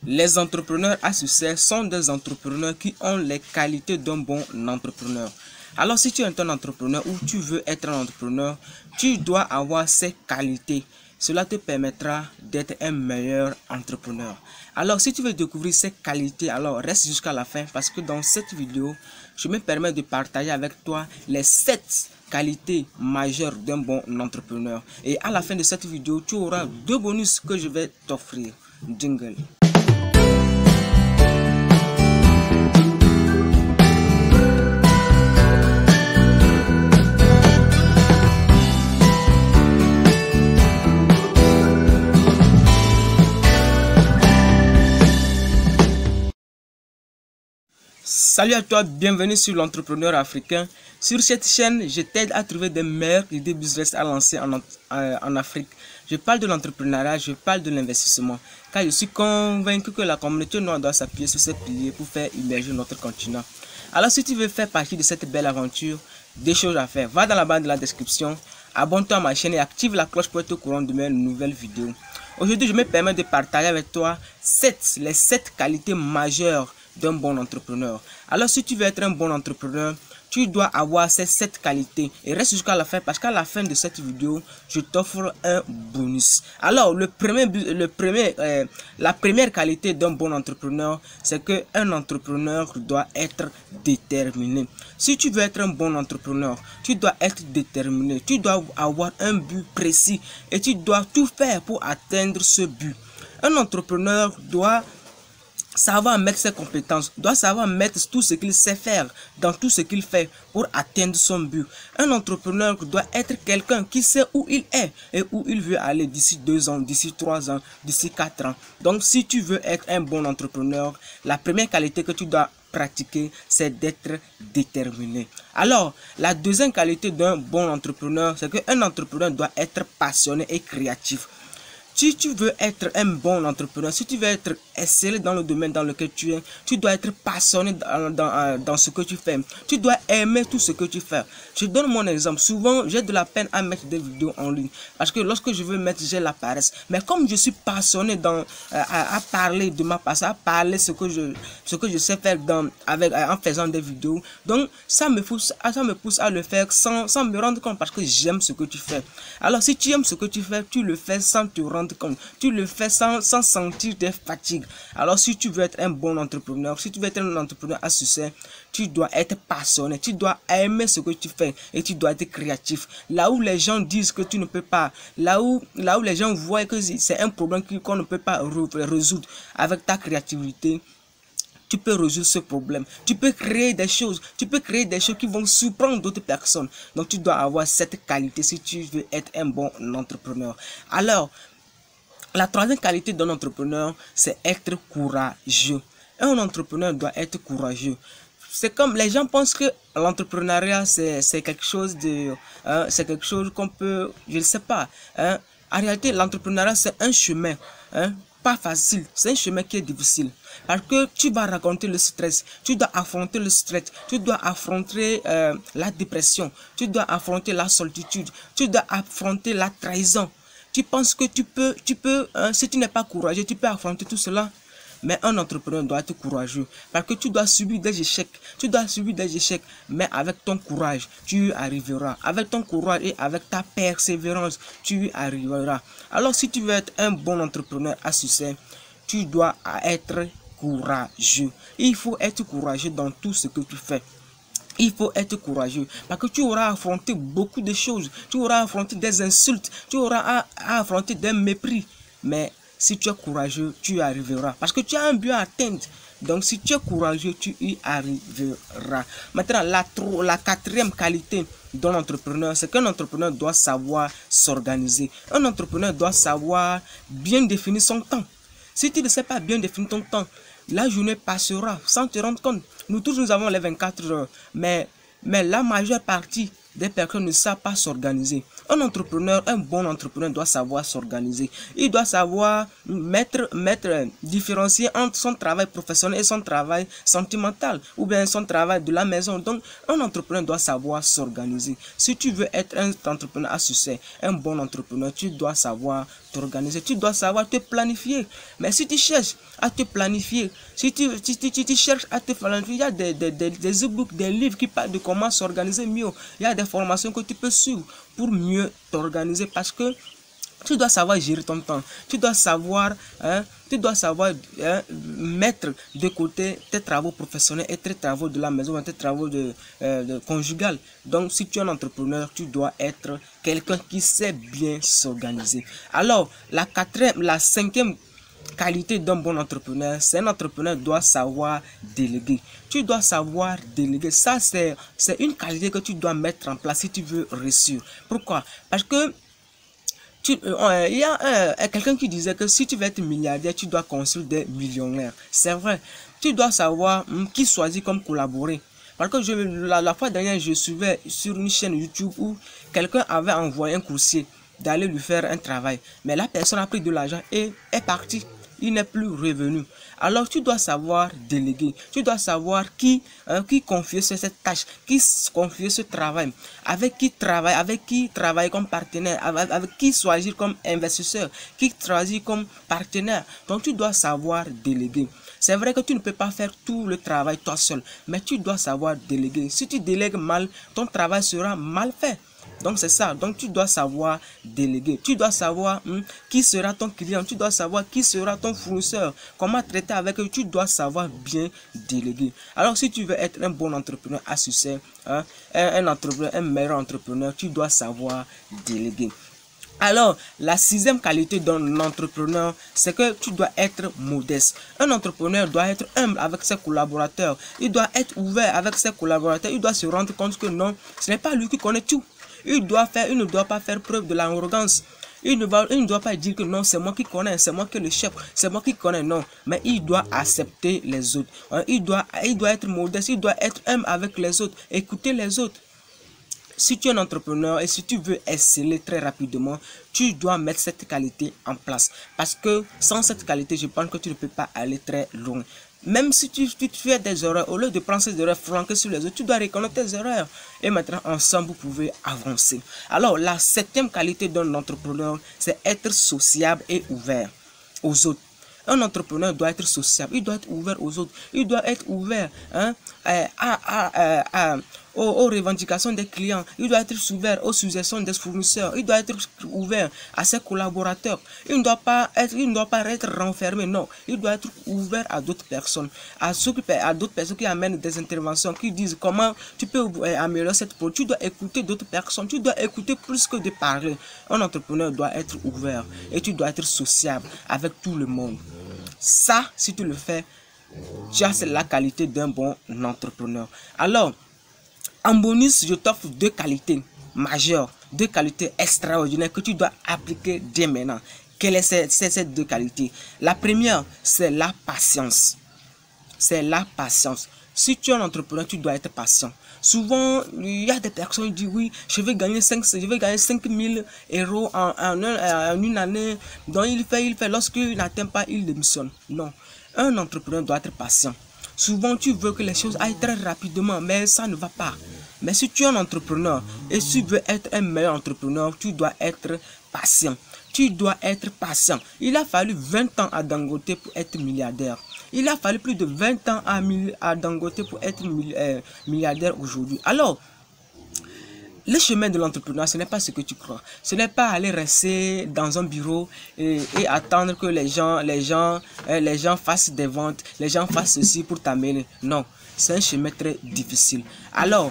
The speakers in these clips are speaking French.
Les entrepreneurs à succès sont des entrepreneurs qui ont les qualités d'un bon entrepreneur. Alors si tu es un entrepreneur ou tu veux être un entrepreneur, tu dois avoir ces qualités. Cela te permettra d'être un meilleur entrepreneur. Alors si tu veux découvrir ces qualités, alors reste jusqu'à la fin parce que dans cette vidéo, je me permets de partager avec toi les 7 qualités majeures d'un bon entrepreneur. Et à la fin de cette vidéo, tu auras 2 bonus que je vais t'offrir. Jingle. Salut à toi, bienvenue sur l'entrepreneur africain. Sur cette chaîne, je t'aide à trouver des meilleures idées business à lancer en Afrique. Je parle de l'entrepreneuriat, je parle de l'investissement, car je suis convaincu que la communauté noire doit s'appuyer sur ces piliers pour faire émerger notre continent. Alors si tu veux faire partie de cette belle aventure, des choses à faire, va dans la barre de la description, abonne-toi à ma chaîne et active la cloche pour être au courant de mes nouvelles vidéos. Aujourd'hui, je me permets de partager avec toi les 7 qualités majeures d'un bon entrepreneur. Alors si tu veux être un bon entrepreneur, tu dois avoir ces 7 qualités et reste jusqu'à la fin parce qu'à la fin de cette vidéo, je t'offre un bonus. Alors la première qualité d'un bon entrepreneur, c'est que un entrepreneur doit être déterminé. Si tu veux être un bon entrepreneur, tu dois être déterminé, tu dois avoir un but précis et tu dois tout faire pour atteindre ce but. Un entrepreneur doit savoir mettre ses compétences, doit savoir mettre tout ce qu'il sait faire dans tout ce qu'il fait pour atteindre son but. Un entrepreneur doit être quelqu'un qui sait où il est et où il veut aller d'ici 2 ans, d'ici 3 ans, d'ici 4 ans. Donc si tu veux être un bon entrepreneur, la première qualité que tu dois pratiquer, c'est d'être déterminé. Alors, la deuxième qualité d'un bon entrepreneur, c'est qu'un entrepreneur doit être passionné et créatif. Si tu veux être un bon entrepreneur, si tu veux être excellent dans le domaine dans lequel tu es, tu dois être passionné dans ce que tu fais. Tu dois aimer tout ce que tu fais. Je donne mon exemple. Souvent, j'ai de la peine à mettre des vidéos en ligne. Parce que lorsque je veux mettre, j'ai la paresse. Mais comme je suis passionné à parler de ma passion, à parler ce que je sais faire en faisant des vidéos, donc ça me pousse à le faire sans me rendre compte parce que j'aime ce que tu fais. Alors si tu aimes ce que tu fais, tu le fais sans te rendre compte, tu le fais sans sentir des fatigues. Alors si tu veux être un bon entrepreneur, si tu veux être un entrepreneur à succès, tu dois être passionné, tu dois aimer ce que tu fais et tu dois être créatif. Là où les gens disent que tu ne peux pas, là où les gens voient que c'est un problème qu'on ne peut pas résoudre avec ta créativité, tu peux résoudre ce problème. Tu peux créer des choses. Tu peux créer des choses qui vont surprendre d'autres personnes. Donc tu dois avoir cette qualité si tu veux être un bon entrepreneur. Alors, la troisième qualité d'un entrepreneur, c'est être courageux. Un entrepreneur doit être courageux. C'est comme les gens pensent que l'entrepreneuriat, c'est quelque chose c'est quelque chose qu'on peut, je ne sais pas. En réalité, l'entrepreneuriat, c'est un chemin. Pas facile, c'est un chemin qui est difficile. Parce que tu vas raconter le stress, tu dois affronter le stress, tu dois affronter la dépression, tu dois affronter la solitude, tu dois affronter la trahison. Tu penses que tu peux si tu n'es pas courageux, tu peux affronter tout cela. Mais un entrepreneur doit être courageux parce que tu dois subir des échecs. Mais avec ton courage, tu y arriveras. Avec ton courage et avec ta persévérance, tu y arriveras. Alors si tu veux être un bon entrepreneur à succès, tu dois être courageux. Il faut être courageux dans tout ce que tu fais. Il faut être courageux parce que tu auras affronté beaucoup de choses. Tu auras affronté des insultes. Tu auras à affronter des mépris. Mais si tu es courageux, tu y arriveras. Parce que tu as un but à atteindre. Donc si tu es courageux, tu y arriveras. Maintenant, la quatrième qualité d'un entrepreneur, c'est qu'un entrepreneur doit savoir s'organiser. Un entrepreneur doit savoir bien définir son temps. Si tu ne sais pas bien définir ton temps, la journée passera sans te rendre compte. Nous tous, nous avons les 24 heures, mais la majeure partie des personnes ne savent pas s'organiser. Un bon entrepreneur doit savoir s'organiser. Il doit savoir différencier entre son travail professionnel et son travail sentimental ou bien son travail de la maison. Donc, un entrepreneur doit savoir s'organiser. Si tu veux être un entrepreneur à succès, un bon entrepreneur, tu dois savoir t'organiser, tu dois savoir te planifier. Mais si tu cherches à te planifier, si tu cherches à te planifier, il y a des e-books, des livres qui parlent de comment s'organiser mieux. Il y a des formations que tu peux suivre pour mieux t'organiser parce que tu dois savoir gérer ton temps. Tu dois savoir, mettre de côté tes travaux professionnels et tes travaux de la maison, tes travaux de conjugal. Donc, si tu es un entrepreneur, tu dois être quelqu'un qui sait bien s'organiser. Alors, la cinquième qualité d'un bon entrepreneur, c'est un entrepreneur doit savoir déléguer. Tu dois savoir déléguer. Ça, c'est une qualité que tu dois mettre en place si tu veux réussir. Pourquoi? Parce que il y a quelqu'un qui disait que si tu veux être milliardaire, tu dois construire des millionnaires. C'est vrai. Tu dois savoir qui choisir comme collaborer. Parce que la fois dernière, je suivais sur une chaîne YouTube où quelqu'un avait envoyé un coursier d'aller lui faire un travail. Mais la personne a pris de l'argent et est partie. Il n'est plus revenu. Alors tu dois savoir déléguer. Tu dois savoir qui confier cette tâche, qui confier ce travail, avec qui travailler comme partenaire, avec qui choisir comme investisseur, qui choisir comme partenaire. Donc tu dois savoir déléguer. C'est vrai que tu ne peux pas faire tout le travail toi seul, mais tu dois savoir déléguer. Si tu délègues mal, ton travail sera mal fait. Donc c'est ça, donc tu dois savoir déléguer, tu dois savoir qui sera ton client, tu dois savoir qui sera ton fournisseur, comment traiter avec eux, tu dois savoir bien déléguer. Alors si tu veux être un bon entrepreneur à succès, un meilleur entrepreneur, tu dois savoir déléguer. Alors, la sixième qualité d'un entrepreneur, c'est que tu dois être modeste. Un entrepreneur doit être humble avec ses collaborateurs, il doit être ouvert avec ses collaborateurs, il doit se rendre compte que non, ce n'est pas lui qui connaît tout. Il ne doit pas faire preuve de l'arrogance. Il ne doit pas dire que non, c'est moi qui connais, c'est moi qui le chef, c'est moi qui connais, non. Mais il doit accepter les autres. Il doit être modeste, il doit être humble avec les autres, écouter les autres. Si tu es un entrepreneur et si tu veux exceller très rapidement, tu dois mettre cette qualité en place. Parce que sans cette qualité, je pense que tu ne peux pas aller très loin. Même si tu fais des erreurs, au lieu de prendre ces erreurs flanquées sur les autres, tu dois reconnaître tes erreurs. Et maintenant, ensemble, vous pouvez avancer. Alors, la septième qualité d'un entrepreneur, c'est être sociable et ouvert aux autres. Un entrepreneur doit être sociable, il doit être ouvert aux autres, il doit être ouvert aux revendications des clients, il doit être ouvert aux suggestions des fournisseurs, il doit être ouvert à ses collaborateurs. Il ne doit pas être renfermé, non, il doit être ouvert à d'autres personnes, à d'autres personnes qui amènent des interventions, qui disent comment tu peux améliorer cette produit. Tu dois écouter d'autres personnes, tu dois écouter plus que de parler. Un entrepreneur doit être ouvert et tu dois être sociable avec tout le monde. Ça, si tu le fais, tu as la qualité d'un bon entrepreneur. Alors, en bonus, je t'offre deux qualités majeures, deux qualités extraordinaires que tu dois appliquer dès maintenant. Quelles sont ces deux qualités? La première, c'est la patience. C'est la patience. Si tu es un entrepreneur, tu dois être patient. Souvent, il y a des personnes qui disent oui, je vais gagner 5 000 € en une année. Donc, il fait. Lorsqu'il n'atteint pas, il démissionne. Non. Un entrepreneur doit être patient. Souvent, tu veux que les choses aillent très rapidement, mais ça ne va pas. Mais si tu es un entrepreneur et si tu veux être un meilleur entrepreneur, tu dois être patient. Tu dois être patient. Il a fallu 20 ans à Dangote pour être milliardaire. Il a fallu plus de 20 ans à Dangote pour être milliardaire aujourd'hui. Alors, le chemin de l'entrepreneur, ce n'est pas ce que tu crois. Ce n'est pas aller rester dans un bureau et attendre que les gens fassent des ventes, les gens fassent ceci pour t'amener. Non, c'est un chemin très difficile. Alors,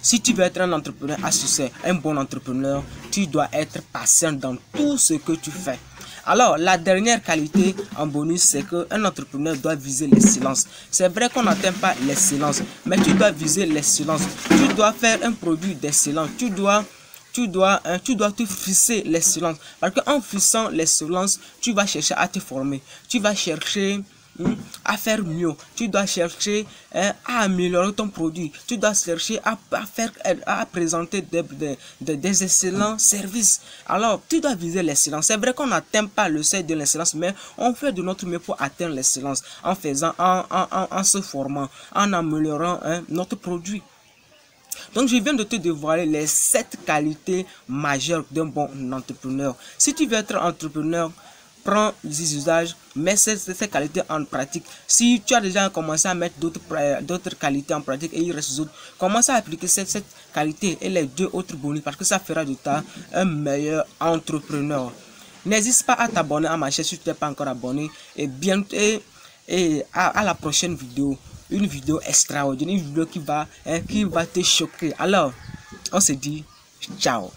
si tu veux être un entrepreneur à succès, un bon entrepreneur, tu dois être patient dans tout ce que tu fais. Alors, la dernière qualité en bonus, c'est qu'un entrepreneur doit viser l'excellence. C'est vrai qu'on n'atteint pas l'excellence, mais tu dois viser l'excellence. Tu dois faire un produit d'excellence. Tu dois te fixer l'excellence. Parce qu'en fixant l'excellence, tu vas chercher à te former. Tu vas chercher à faire mieux. Tu dois chercher à améliorer ton produit. Tu dois chercher à présenter des excellents services. Alors, tu dois viser l'excellence. C'est vrai qu'on n'atteint pas le seuil de l'excellence, mais on fait de notre mieux pour atteindre l'excellence en se formant, en améliorant notre produit. Donc, je viens de te dévoiler les 7 qualités majeures d'un bon entrepreneur. Si tu veux être entrepreneur, prends les usages, mets ces qualités en pratique. Si tu as déjà commencé à mettre d'autres qualités en pratique et il reste d'autres, commence à appliquer cette qualité et les 2 autres bonus parce que ça fera de toi un meilleur entrepreneur. N'hésite pas à t'abonner à ma chaîne si tu n'es pas encore abonné. Et bientôt, à la prochaine vidéo. Une vidéo extraordinaire, une vidéo qui va te choquer. Alors, on se dit ciao.